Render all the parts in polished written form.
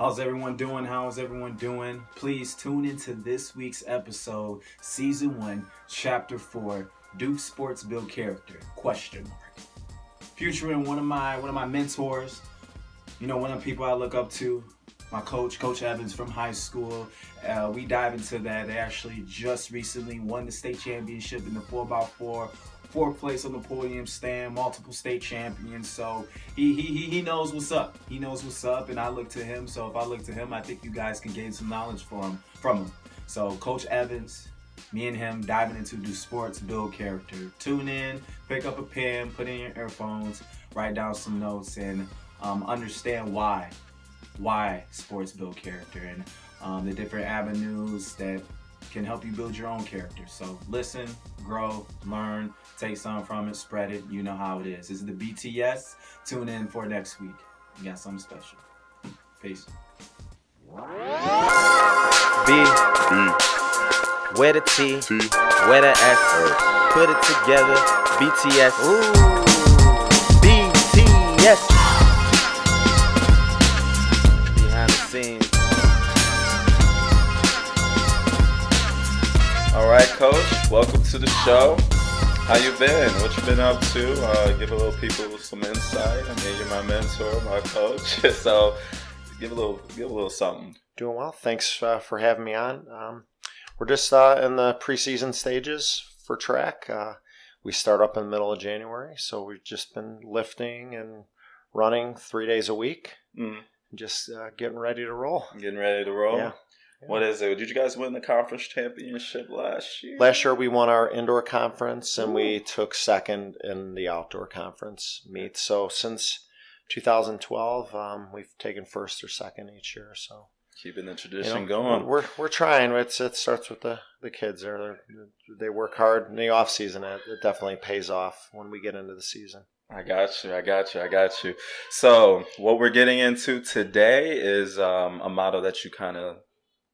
How's everyone doing? How's everyone doing? Please tune into this week's episode, Season 1, Chapter 4, Duke Sports Build Character, ? Featuring one of my mentors, one of the people I look up to, my Coach Evans from high school. We dive into that. They actually just recently won the state championship in the 4x4. Fourth place on the podium stand, multiple state champions. So he knows what's up. He knows what's up, and I look to him. So if I look to him, I think you guys can gain some knowledge from him. So Coach Evans, me and him diving into do sports, build character. Tune in, pick up a pen, put in your earphones, write down some notes, and understand why sports build character and the different avenues that can help you build your own character. So listen, grow, learn, take something from it, spread it. You know how it is. This is the BTS. Tune in for next week. We got something special. Peace. B. Where the T, where the S, put it together, BTS. Ooh, BTS. Behind the scenes. All right, Coach, welcome to the show. How you been? What you been up to? Give a little people some insight. I mean, you're my mentor, my coach, so give a little something. Doing well. Thanks for having me on. We're just in the preseason stages for track. We start up in the middle of January, so we've just been lifting and running 3 days a week. Just getting ready to roll. Yeah. What is it? Did you guys win the conference championship last year? Last year we won our indoor conference, and we took second in the outdoor conference meet. So since 2012, we've taken first or second each year. So keeping the tradition going. We're trying. It starts with the kids. They work hard in the off season. It definitely pays off when we get into the season. I got you. So what we're getting into today is a motto that you kind of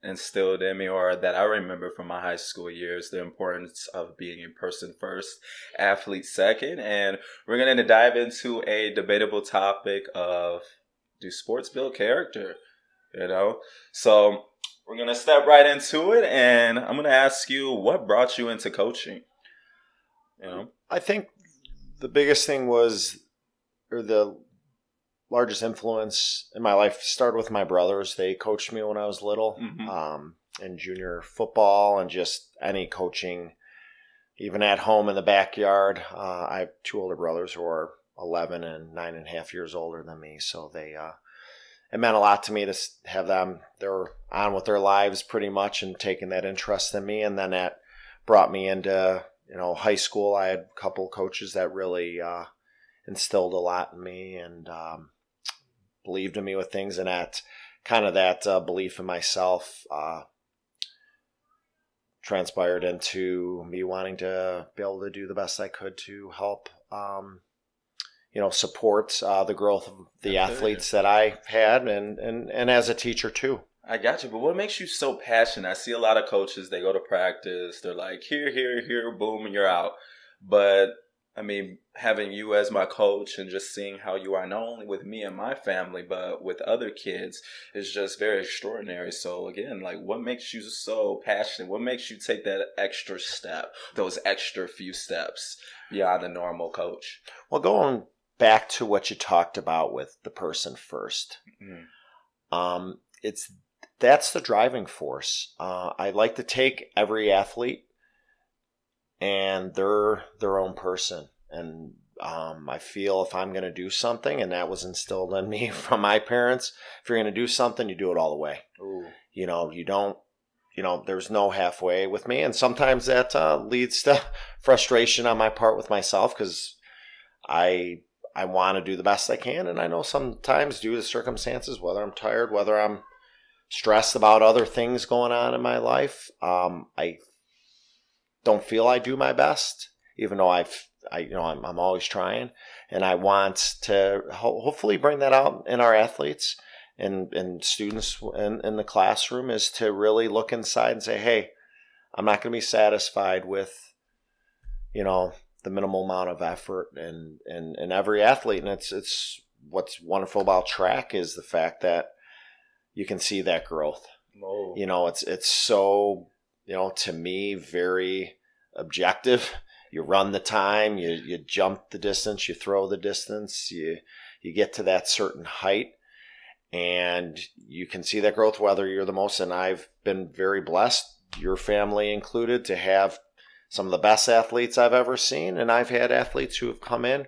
instilled in me, or that I remember from my high school years, the importance of being a person first, athlete second. And we're going to dive into a debatable topic of, do sports build character? So we're going to step right into it, and I'm going to ask you, what brought you into coaching? I think the biggest thing was, or the largest influence in my life started with my brothers. They coached me when I was little, in junior football and just any coaching, even at home in the backyard. I have two older brothers who are 11 and 9.5 years older than me, so it meant a lot to me to have them. They're on with their lives pretty much and taking that interest in me. And then that brought me into, high school. I had a couple coaches that really instilled a lot in me and believed in me with things. And that belief in myself transpired into me wanting to be able to do the best I could to help support the growth of the athletes that I had and as a teacher too. I got you. But what makes you so passionate? I see a lot of coaches, they go to practice, they're like, here, boom, and you're out. But I mean, having you as my coach and just seeing how you are, not only with me and my family, but with other kids, is just very extraordinary. So again, what makes you so passionate? What makes you take that extra step, those extra few steps beyond a normal coach? Well, going back to what you talked about with the person first, that's the driving force. I like to take every athlete and they're their own person. And I feel if I'm going to do something, and that was instilled in me from my parents, if you're going to do something, you do it all the way. Ooh. You don't, there's no halfway with me. And sometimes that leads to frustration on my part with myself because I want to do the best I can. And I know sometimes due to circumstances, whether I'm tired, whether I'm stressed about other things going on in my life, I don't feel I do my best, even though I'm always trying, and I want to hopefully bring that out in our athletes and students in the classroom, is to really look inside and say, hey, I'm not going to be satisfied with, the minimal amount of effort and every athlete. And it's what's wonderful about track is the fact that, you can see that growth. Whoa. You know, it's so, you know, to me, very objective. You run the time, you jump the distance, you throw the distance, you get to that certain height, and you can see that growth whether you're the most. And I've been very blessed, your family included, to have some of the best athletes I've ever seen. And I've had athletes who have come in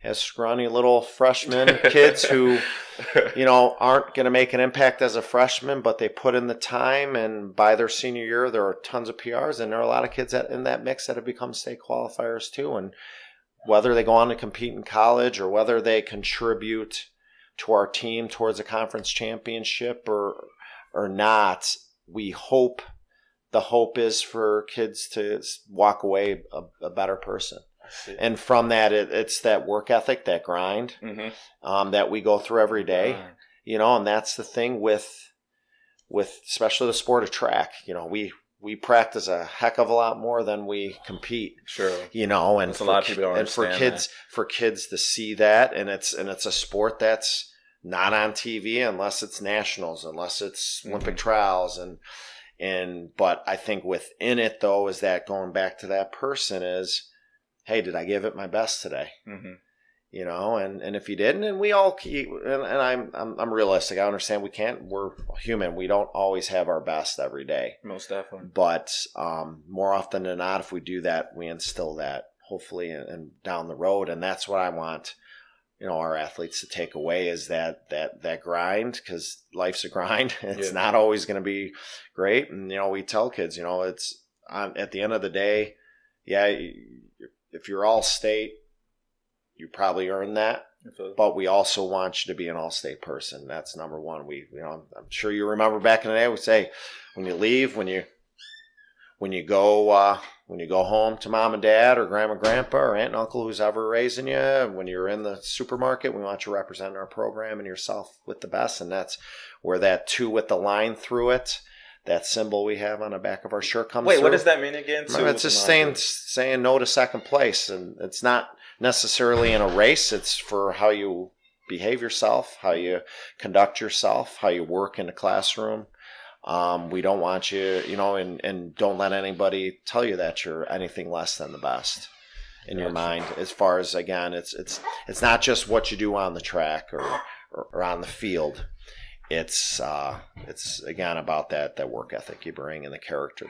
as scrawny little freshman kids who, you know, aren't going to make an impact as a freshman, but they put in the time, and by their senior year, there are tons of PRs, and there are a lot of kids in that mix that have become state qualifiers too. And whether they go on to compete in college or whether they contribute to our team towards a conference championship or not, we hope, the hope is for kids to walk away a better person. And from that, it's that work ethic, that grind, that we go through every day, you know. And that's the thing with especially the sport of track. You know, we practice a heck of a lot more than we compete. Sure. You know, and a lot of people don't understand for kids to see that, and it's a sport that's not on TV unless it's nationals, unless it's Olympic trials, but I think within it though is that going back to that person is, hey, did I give it my best today? You know, and if you didn't, and we all keep, and I'm realistic. I understand we're human. We don't always have our best every day. Most definitely. But more often than not, if we do that, we instill that hopefully and down the road. And that's what I want, you know, our athletes to take away is that grind, because life's a grind. It's not always going to be great. And, you know, we tell kids, you know, it's at the end of the day, if you're all state, you probably earned that, but we also want you to be an all-state person. That's number one. I'm sure you remember back in the day, we say, when you leave, when you go home to mom and dad or grandma, grandpa, or aunt and uncle who's ever raising you, when you're in the supermarket, we want you representing our program and yourself with the best. And that's where that 2 with the line through it, that symbol we have on the back of our shirt comes through. What does that mean again? It's just saying no to second place. And it's not necessarily in a race. It's for how you behave yourself, how you conduct yourself, how you work in the classroom. We don't want you, you know, and don't let anybody tell you that you're anything less than the best in your mind. As far as, again, it's not just what you do on the track or on the field. It's again about that work ethic you bring and the character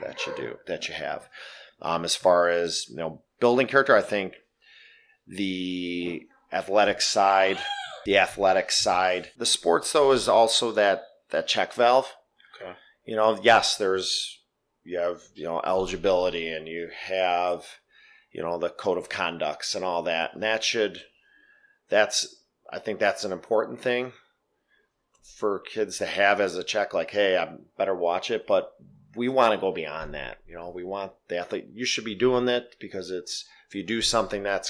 that you have. As far as, you know, building character, I think the athletic side, the sports though is also that check valve. Okay. You know, yes, you have, you know, eligibility, and you have, you know, the code of conducts and all that. And I think that's an important thing for kids to have as a check, like, hey, I better watch it. But we want to go beyond that. You know, we want the athlete, you should be doing that, because if you do something that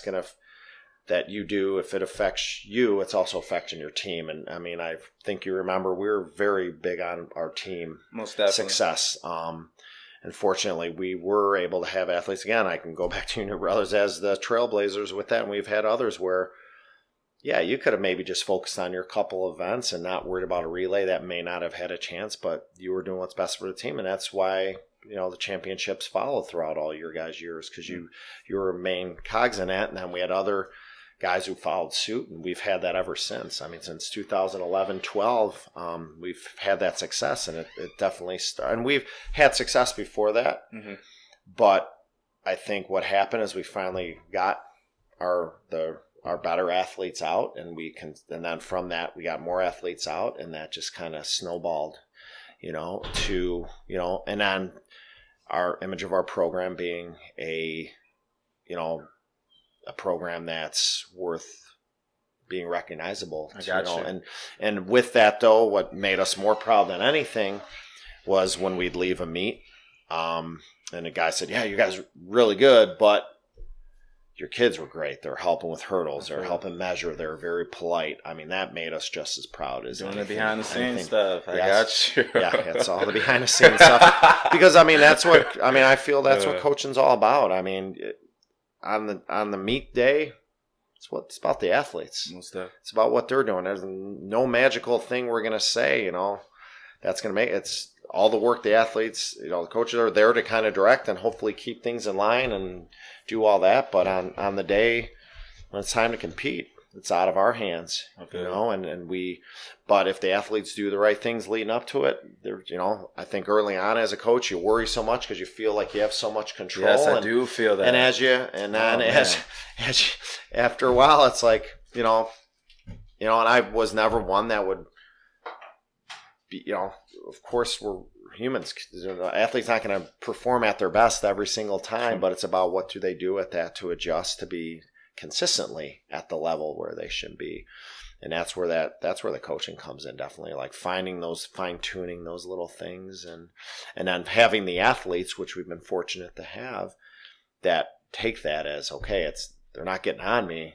you do, if it affects you, it's also affecting your team. And I mean, I think you remember we were very big on our team success. Unfortunately, we were able to have athletes, again, I can go back to your brothers as the trailblazers with that. And we've had others where, you could have maybe just focused on your couple events and not worried about a relay that may not have had a chance, but you were doing what's best for the team. And that's why, you know, the championships followed throughout all your guys' years, because you were main cogs in that. And then we had other guys who followed suit, and we've had that ever since. I mean, since 2011-12, we've had that success, and it definitely started. And we've had success before that, but I think what happened is we finally got our better athletes out, and then from that we got more athletes out, and that just kind of snowballed, you know, to, you know, and then our image of our program being a program that's worth being recognizable. I got you. And with that though, what made us more proud than anything was when we'd leave a meet, and the guy said, "Yeah, you guys are really good, but your kids were great. They're helping with hurdles. They're helping measure. They're very polite." I mean, that made us just as proud as doing the behind the scenes stuff. I got you. Yeah, it's all the behind the scenes stuff. Because I mean, I feel that's what coaching's all about. I mean, on the meet day, it's about the athletes. It's about what they're doing. There's no magical thing we're gonna say, you know, that's going to make it's all the work the athletes, the coaches are there to kind of direct and hopefully keep things in line and do all that. But on the day when it's time to compete, it's out of our hands, Okay. But if the athletes do the right things leading up to it, I think early on as a coach, you worry so much because you feel like you have so much control. Yes, I do feel that. And as after a while, it's like, and I was never one that would be, of course we're humans. The athlete's not going to perform at their best every single time, but it's about what do they do at that to adjust to be consistently at the level where they should be. And that's where the coaching comes in, definitely, like finding those, fine-tuning those little things, and then having the athletes, which we've been fortunate to have, that take that as, okay, they're not getting on me,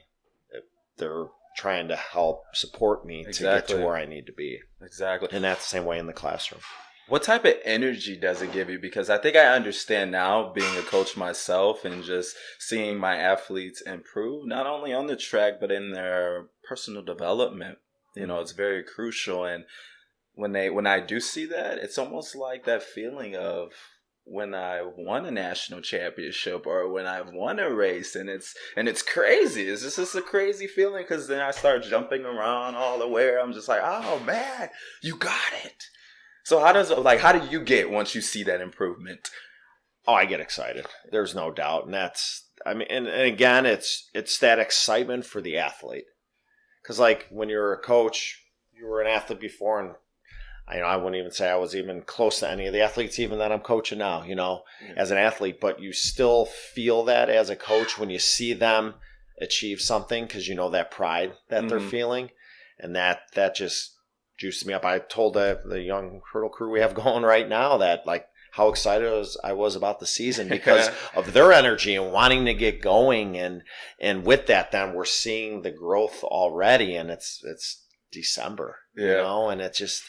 they're trying to help support me to get to where I need to be. Exactly. And that's the same way in the classroom. What type of energy does it give you? Because I think I understand now, being a coach myself and just seeing my athletes improve, not only on the track, but in their personal development. It's very crucial. And when I do see that, it's almost like that feeling of when I won a national championship or when I've won a race, and it's crazy. It's just a crazy feeling, because then I start jumping around all the way. I'm just like, oh man, you got it. So how do you get once you see that improvement? Oh, I get excited. There's no doubt. And and again, it's that excitement for the athlete. Because like when you're a coach, you were an athlete before, and I wouldn't even say I was even close to any of the athletes even that I'm coaching now, as an athlete, but you still feel that as a coach when you see them achieve something, because that pride that they're feeling, and that just juices me up. I told the young hurdle crew we have going right now that, like, how excited I was about the season because of their energy and wanting to get going, and with that, then we're seeing the growth already, and it's December, and it's just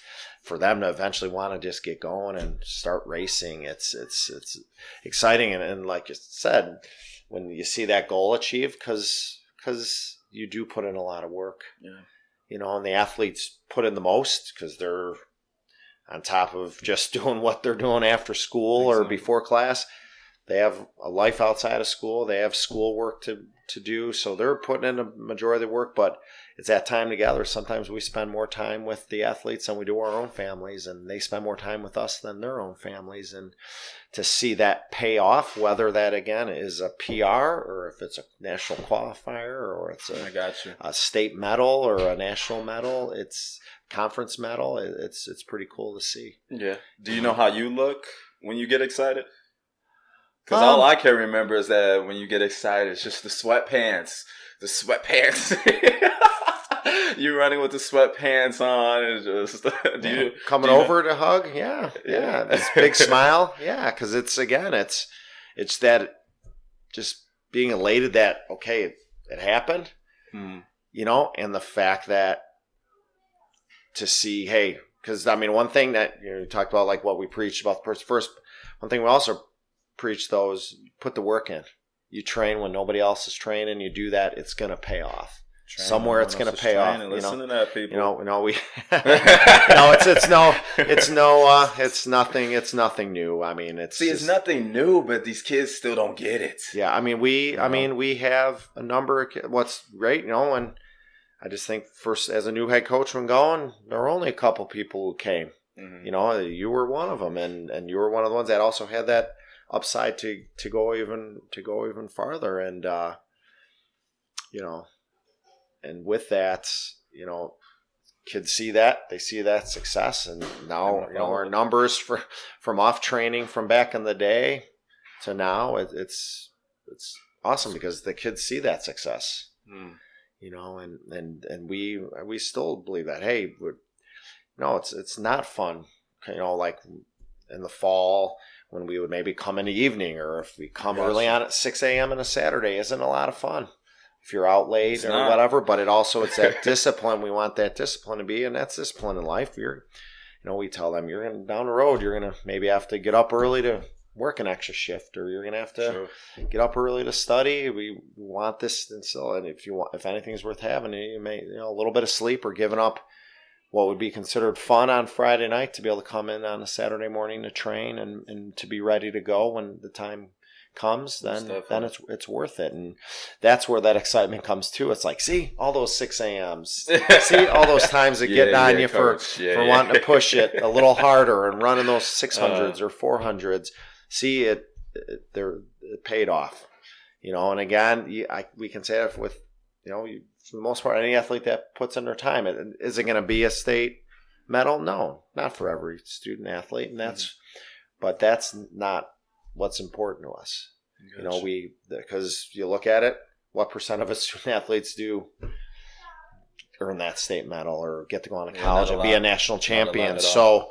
for them to eventually want to just get going and start racing. It's exciting, and like you said, when you see that goal achieved, because you do put in a lot of work. Yeah. And the athletes put in the most because they're on top of just doing what they're doing after school or before class. They have a life outside of school. They have school work to do. So they're putting in a majority of the work, but it's that time together. Sometimes we spend more time with the athletes than we do our own families, and they spend more time with us than their own families. And to see that pay off, whether that, again, is a PR or if it's a national qualifier or it's a state medal or a national medal, it's conference medal, it's pretty cool to see. Yeah. Do you know how you look when you get excited? Because all I can remember is that when you get excited, it's just the sweatpants. You're running with the sweatpants on, and just over to hug, yeah, this big smile, because it's that just being elated that okay, it happened, and the fact that to see, hey, because one thing that you talked about, like what we preached about the first, one thing we also preach though is put the work in. You train when nobody else is training. You do that, it's going to pay off. Somewhere it's going to pay off. Listen to that, people. It's nothing new. It's nothing new, but these kids still don't get it. Yeah, we have a number of what's great, and I just think first as a new head coach when going, there were only a couple people who came. Mm-hmm. You were one of them, and you were one of the ones that also had that upside to go even farther, and and with that, kids see that, they see that success, and now our numbers from off training from back in the day to now, it's awesome because the kids see that success. And we still believe that, hey, it's not fun, like in the fall when we would maybe come in the evening, or if we come early on at 6 a.m. on a Saturday, isn't a lot of fun if you're out late or whatever. But it's that discipline. We want that discipline to be, and that's discipline in life. We tell them you're going down the road, you're going to maybe have to get up early to work an extra shift, or you're going to have to get up early to study. We want this, and if anything's worth having, you may a little bit of sleep or giving up what would be considered fun on Friday night to be able to come in on a Saturday morning to train and to be ready to go when the time comes, then it's worth it. And that's where that excitement comes too. It's like, see all those 6 a.m.s, see all those times that getting on you for wanting to push it a little harder and running those 600s or 400s. See it paid off, and again, we can say that with, for the most part, any athlete that puts in their time, is it going to be a state medal? No, not for every student athlete. And but that's not what's important to us. Gotcha. Because you look at it, what percent of us student athletes do earn that state medal or get to go on to college and be a national champion? So,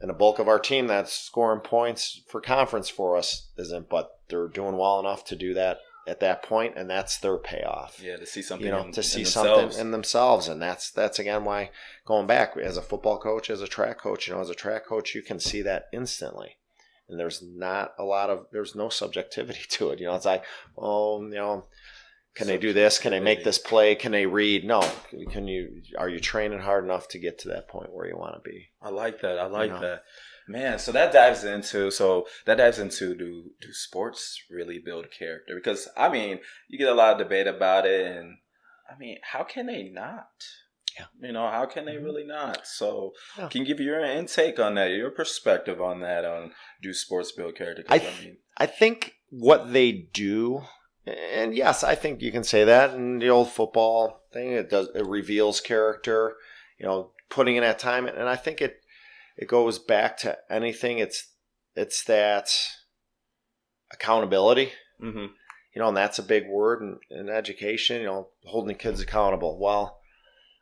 and the bulk of our team that's scoring points for conference for us isn't, but they're doing well enough to do that at that point, and that's their payoff. Yeah, to see something something in themselves. And that's again why, going back, as a football coach, as a track coach, you can see that instantly. And there's no subjectivity to it. It's like, can they do this? Can they make this play? Can they read? No. Are you training hard enough to get to that point where you want to be? I like that. That. Man, so that dives into do sports really build character? Because, you get a lot of debate about it, and, how can they not? Yeah. How can they really not? So can you give your intake on that, your perspective on that, on do sports build character? I think what they do, and yes, I think you can say that in the old football thing, it reveals character, putting in that time. And I think it goes back to anything. It's that accountability, and that's a big word in education, holding kids accountable. Well,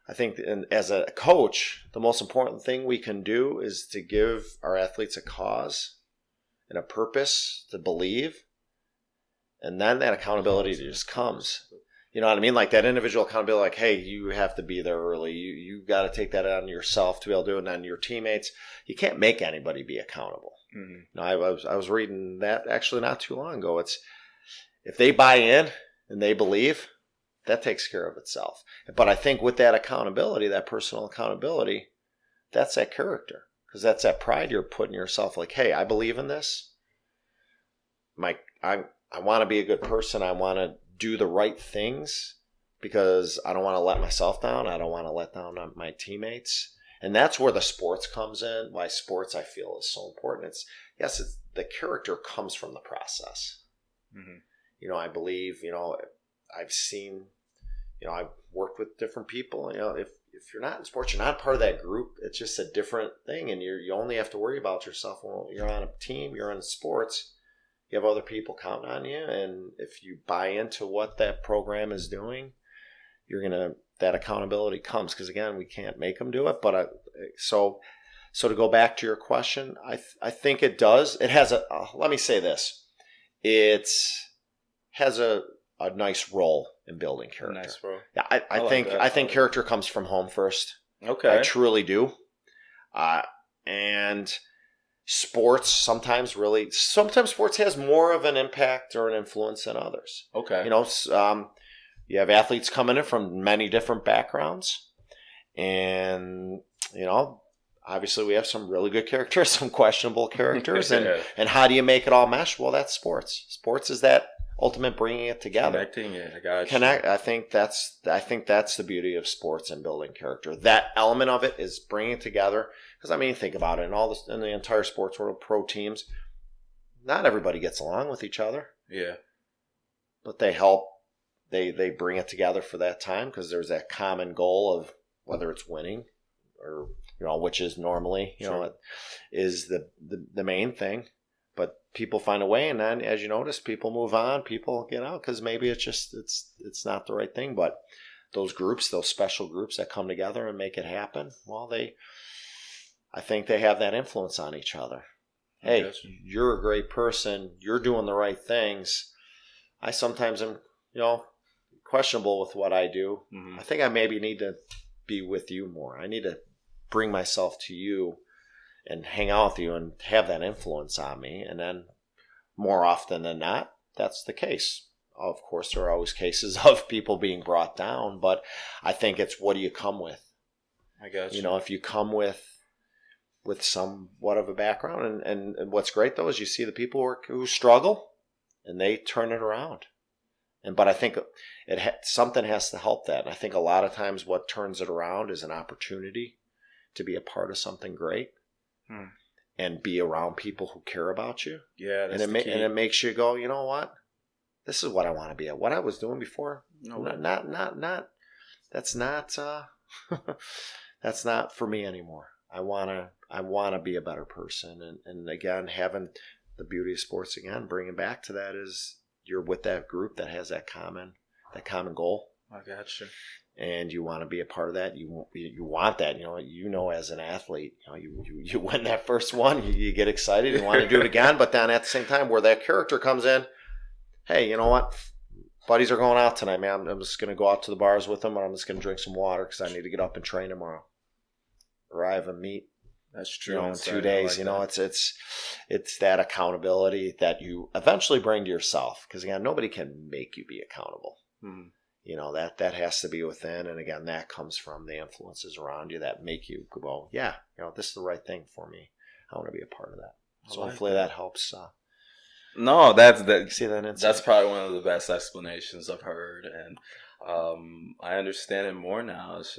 I think as a coach, the most important thing we can do is to give our athletes a cause and a purpose to believe. And then that accountability just comes. You know what I mean? Like that individual accountability, like, hey, you have to be there early. You got to take that on yourself to be able to do it, and on your teammates. You can't make anybody be accountable. Mm-hmm. I was reading that actually not too long ago. It's if they buy in and they believe, that takes care of itself. But I think with that accountability, that personal accountability, that's that character. Because that's that pride you're putting yourself, like, hey, I believe in this. I want to be a good person. I want to do the right things because I don't want to let myself down. I don't want to let down my teammates. And that's where the sports comes in. Why sports, I feel, is so important. It's the character comes from the process. Mm-hmm. I believe, I've seen, I've worked with different people. If you're not in sports, you're not part of that group. It's just a different thing. And you only have to worry about yourself when you're on a team, you're in sports. You have other people counting on you. And if you buy into what that program is doing, that accountability comes. Because again, we can't make them do it. But so to go back to your question, I think it does. It has let me say this. It has a nice role in building character. Nice role. Yeah, I think character comes from home first. Okay. I truly do. And sports sometimes sports has more of an impact or an influence than others. Okay. You have athletes coming in from many different backgrounds, and obviously we have some really good characters, some questionable characters, and how do you make it all mesh? Well, that's sports. Sports is that ultimate bringing it together, connecting it. I got you. I think that's the beauty of sports and building character. That element of it is bringing it together. Because think about it, in the entire sports world, pro teams, not everybody gets along with each other. Yeah, but they help. They bring it together for that time because there's that common goal of whether it's winning or which is normally is the main thing. But people find a way, and then as you notice, people move on. People get out because maybe it's not the right thing. But those groups, those special groups that come together and make it happen, well, I think they have that influence on each other. Hey, you're a great person. You're doing the right things. I sometimes am, questionable with what I do. Mm-hmm. I think I maybe need to be with you more. I need to bring myself to you and hang out with you and have that influence on me. And then more often than not, that's the case. Of course, there are always cases of people being brought down, but I think it's what do you come with? I got you. You know, if you come with somewhat of a background, and what's great though is you see the people who struggle, and they turn it around. But I think something has to help that. And I think a lot of times what turns it around is an opportunity to be a part of something great and be around people who care about you. Yeah, that's and it makes you go, you know what? This is what I want to be at. What I was doing before, not that's not that's not for me anymore. I wanna be a better person. And again, having the beauty of sports again, bringing back to that is you're with that group that has that common goal. I got you. And you want to be a part of that. You want that. You know, as an athlete, you win that first one, you get excited, you want to do it again. But then at the same time, where that character comes in, hey, you know what? Buddies are going out tonight, man. I'm just going to go out to the bars with them, and I'm just going to drink some water because I need to get up and train tomorrow. Or I have a meet. That's true. In 2 days, it's that accountability that you eventually bring to yourself. Because again, nobody can make you be accountable. Mm-hmm. That has to be within, and again, that comes from the influences around you that make you go, yeah, this is the right thing for me. I want to be a part of that. So hopefully that helps. No, that's see that insight? That's probably one of the best explanations I've heard, and I understand it more now. It's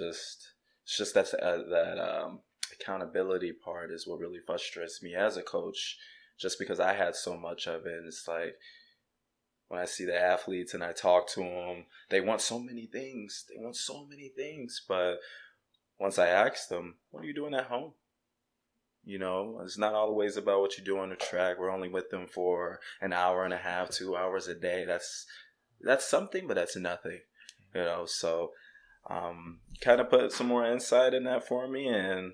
just that accountability part is what really frustrates me as a coach, just because I had so much of it. And it's like when I see the athletes and I talk to them, they want so many things. But once I ask them, what are you doing at home? It's not always about what you do on the track. We're only with them for an hour and a half, 2 hours a day. That's something, but that's nothing. So kind of put some more insight in that for me, and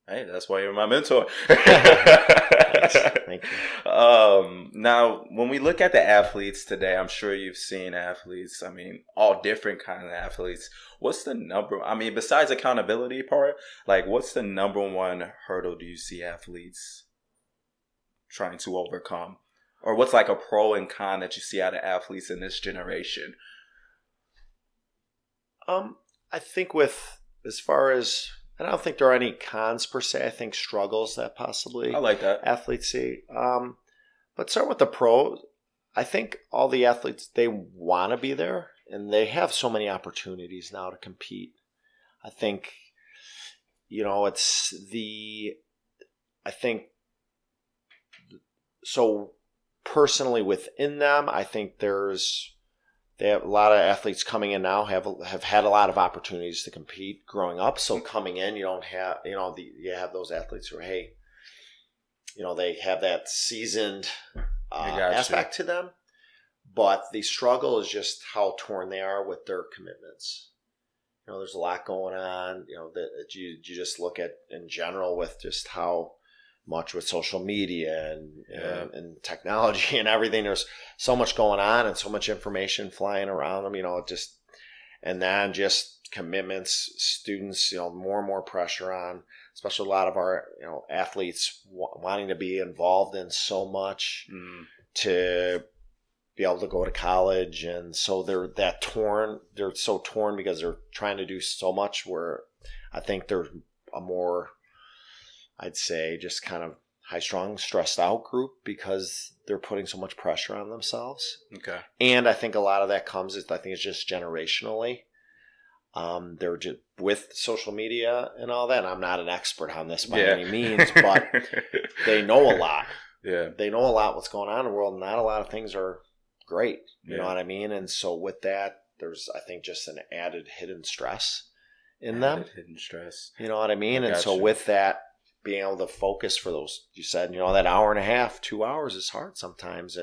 hey, that's why you're my mentor. Thank you. Now, when we look at the athletes today, I'm sure you've seen athletes. I mean, all different kind of athletes. What's the besides accountability part, like what's the number one hurdle do you see athletes trying to overcome? Or what's like a pro and con that you see out of athletes in this generation? I think as far as, and I don't think there are any cons per se. I think struggles that possibly I like that athletes see. But start with the pro. I think all the athletes, they want to be there, and they have so many opportunities now to compete. I think, so personally within them, I think they have a lot of athletes coming in now have had a lot of opportunities to compete growing up. So coming in, you don't have, you have those athletes who are, hey, they have that seasoned aspect to them. But the struggle is just how torn they are with their commitments. There's a lot going on, that you just look at in general with just how much with social media and technology and everything. There's so much going on and so much information flying around them, and then just commitments, students, more and more pressure on, especially a lot of our, athletes wanting to be involved in so much to be able to go to college. And so they're so torn because they're trying to do so much, where I think they're a more, I'd say, just kind of high-strung, stressed out group because they're putting so much pressure on themselves. Okay. And I think a lot of that it's just generationally. They're just with social media and all that. And I'm not an expert on this by any means, but they know a lot. Yeah. They know a lot what's going on in the world. Not a lot of things are great. You know what I mean? And so with that, there's, I think, just an added hidden stress in them. Hidden stress. You know what I mean? And so with that, being able to focus for those, you said, that hour and a half, 2 hours is hard sometimes.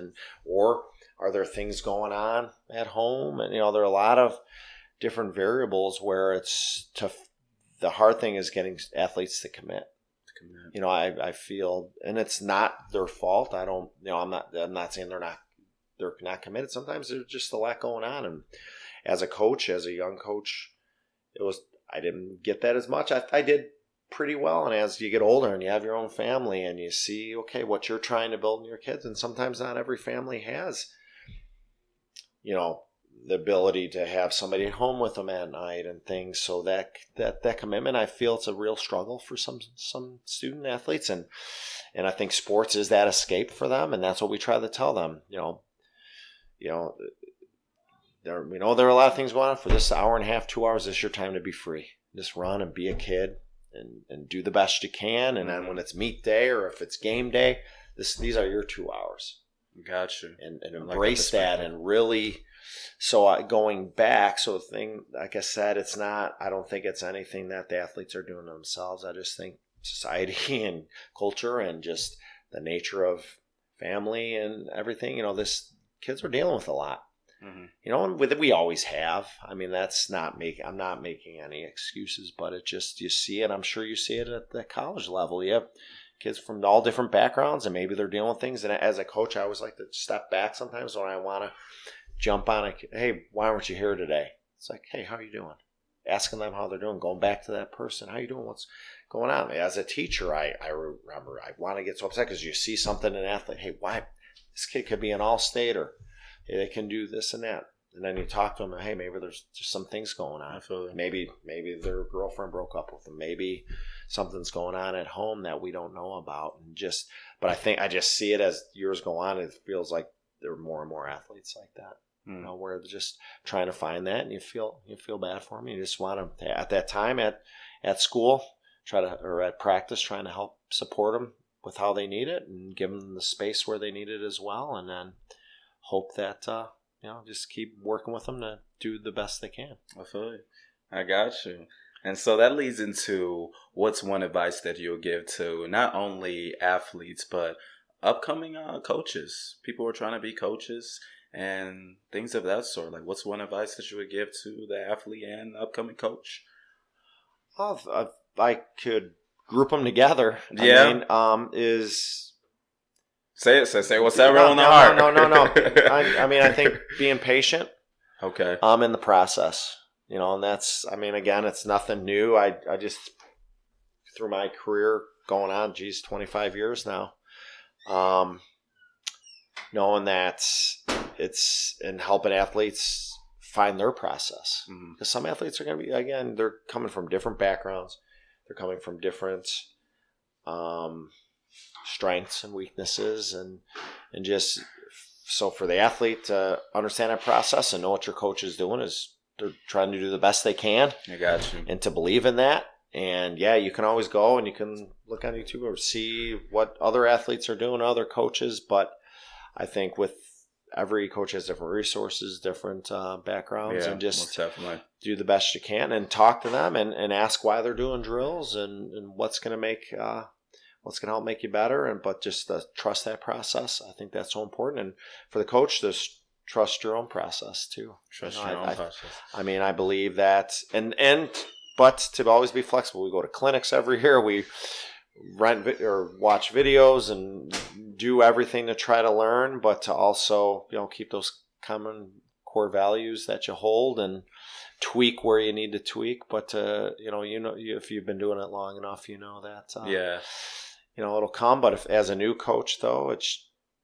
Or are there things going on at home? And, there are a lot of different variables where it's tough. The hard thing is getting athletes to commit. I feel, and it's not their fault. I don't, I'm not saying they're not committed. Sometimes there's just a lot going on. And as a coach, as a young coach, I didn't get that as much. I did pretty well. And as you get older and you have your own family and you see, okay, what you're trying to build in your kids, and sometimes not every family has, the ability to have somebody at home with them at night and things. So that commitment, I feel it's a real struggle for some student athletes, and I think sports is that escape for them, and that's what we try to tell them. There are a lot of things going on. For this hour and a half, 2 hours, this is your time to be free. Just run and be a kid and do the best you can. And then when it's meet day or if it's game day, these are your 2 hours. Gotcha. And embrace that and really. So going back, so the thing, like I said, it's not. I don't think it's anything that the athletes are doing themselves. I just think society and culture and just the nature of family and everything. Kids are dealing with a lot. And we always have. I mean, I'm not making any excuses, but it just, you see it. I'm sure you see it at the college level. You have kids from all different backgrounds, and maybe they're dealing with things. And as a coach, I always like to step back sometimes when I want to jump on hey, why weren't you here today? It's like, hey, how are you doing? Asking them how they're doing, going back to that person. How you doing? What's going on? As a teacher, I remember I want to get so upset because you see something in an athlete. Hey, why? This kid could be an all-state, or hey, they can do this and that. And then you talk to them, and hey, maybe there's just some things going on. Maybe their girlfriend broke up with them. Maybe something's going on at home that we don't know about. But I think I just see it as years go on. It feels like there are more and more athletes like that. Where they're just trying to find that, and you feel bad for them. You just want to, at that time at school, or at practice, trying to help support them with how they need it and give them the space where they need it as well, and then hope that just keep working with them to do the best they can. I feel you. I got you. And so that leads into what's one advice that you'll give to not only athletes but upcoming coaches, people who are trying to be coaches and things of that sort. Like, what's one advice that you would give to the athlete and upcoming coach? If I could group them together, yeah. Is say what's ever on the heart. No. I think being patient. Okay. In the process, and that's. Again, it's nothing new. I just, through my career going on, 25 years now, knowing that it's in helping athletes find their process. Because some athletes are going to be, again, they're coming from different backgrounds. They're coming from different strengths and weaknesses. And just, so for the athlete to understand that process and know what your coach is doing is they're trying to do the best they can. I got you. And to believe in that. And yeah, you can always go and you can look on YouTube or see what other athletes are doing, other coaches. But I think with every coach has different resources, different backgrounds, and just do the best you can and talk to them and ask why they're doing drills and what's going to help make you better. But just trust that process. I think that's so important. And for the coach, just trust your own process too. Trust your own process. I believe that, but to always be flexible. We go to clinics every year. We rent or watch videos and do everything to try to learn, but to also, keep those common core values that you hold and tweak where you need to tweak. But if you've been doing it long enough, that it'll come. But as a new coach, though,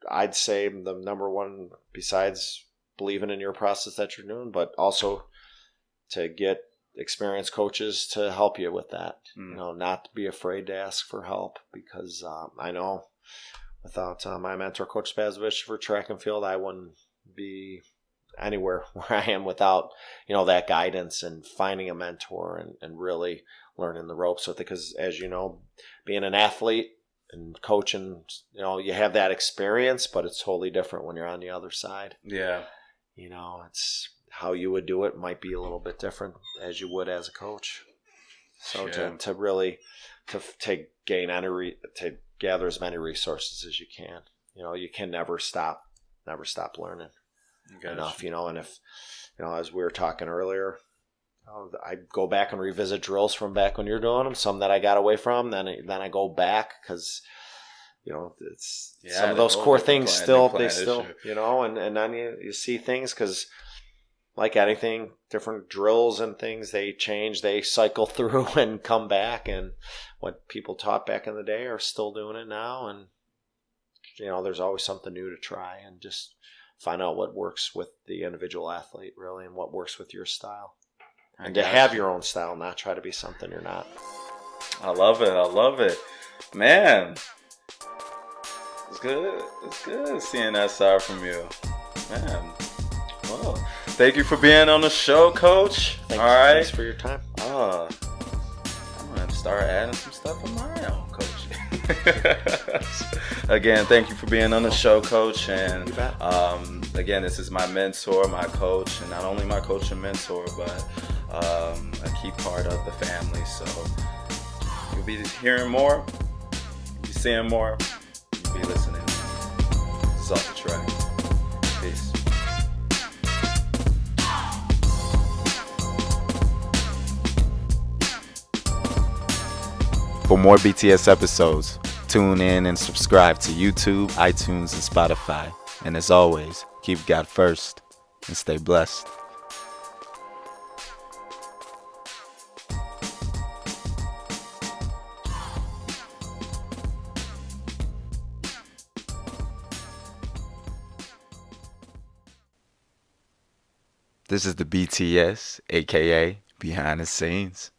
I'd say the number one, besides believing in your process that you're doing, but also to get experienced coaches to help you with that. Not to be afraid to ask for help, because I know without my mentor, Coach Spazovich, for track and field, I wouldn't be anywhere where I am without that guidance and finding a mentor and really learning the ropes with it. Because as you know, being an athlete and coaching, you have that experience, but it's totally different when you're on the other side. Yeah. It's how you would do it might be a little bit different as you would as a coach. So to really to gather as many resources as you can. You can never stop learning enough. And if as we were talking earlier, I go back and revisit drills from back when you're doing them. Some that I got away from, then I go back because it's some of those core things still, and then you see things because. Like anything, different drills and things, they change, they cycle through and come back. And what people taught back in the day are still doing it now. And, there's always something new to try and just find out what works with the individual athlete, really, and what works with your style. And I to have gotcha. your own style, not try to be something you're not. I love it. Man, it's good seeing that side from you. Man, well, thank you for being on the show, Coach. Thanks for your time. I'm going to start adding some stuff of my own, Coach. Again, thank you for being on the show, Coach. And You bet. again, this is my mentor, my coach, and not only my coach and mentor, but a key part of the family. So you'll be hearing more, you'll be seeing more, you'll be listening. This is Off the Track. Peace. For more BTS episodes, tune in and subscribe to YouTube, iTunes, and Spotify. And as always, keep God first and stay blessed. This is the BTS, aka Behind the Scenes.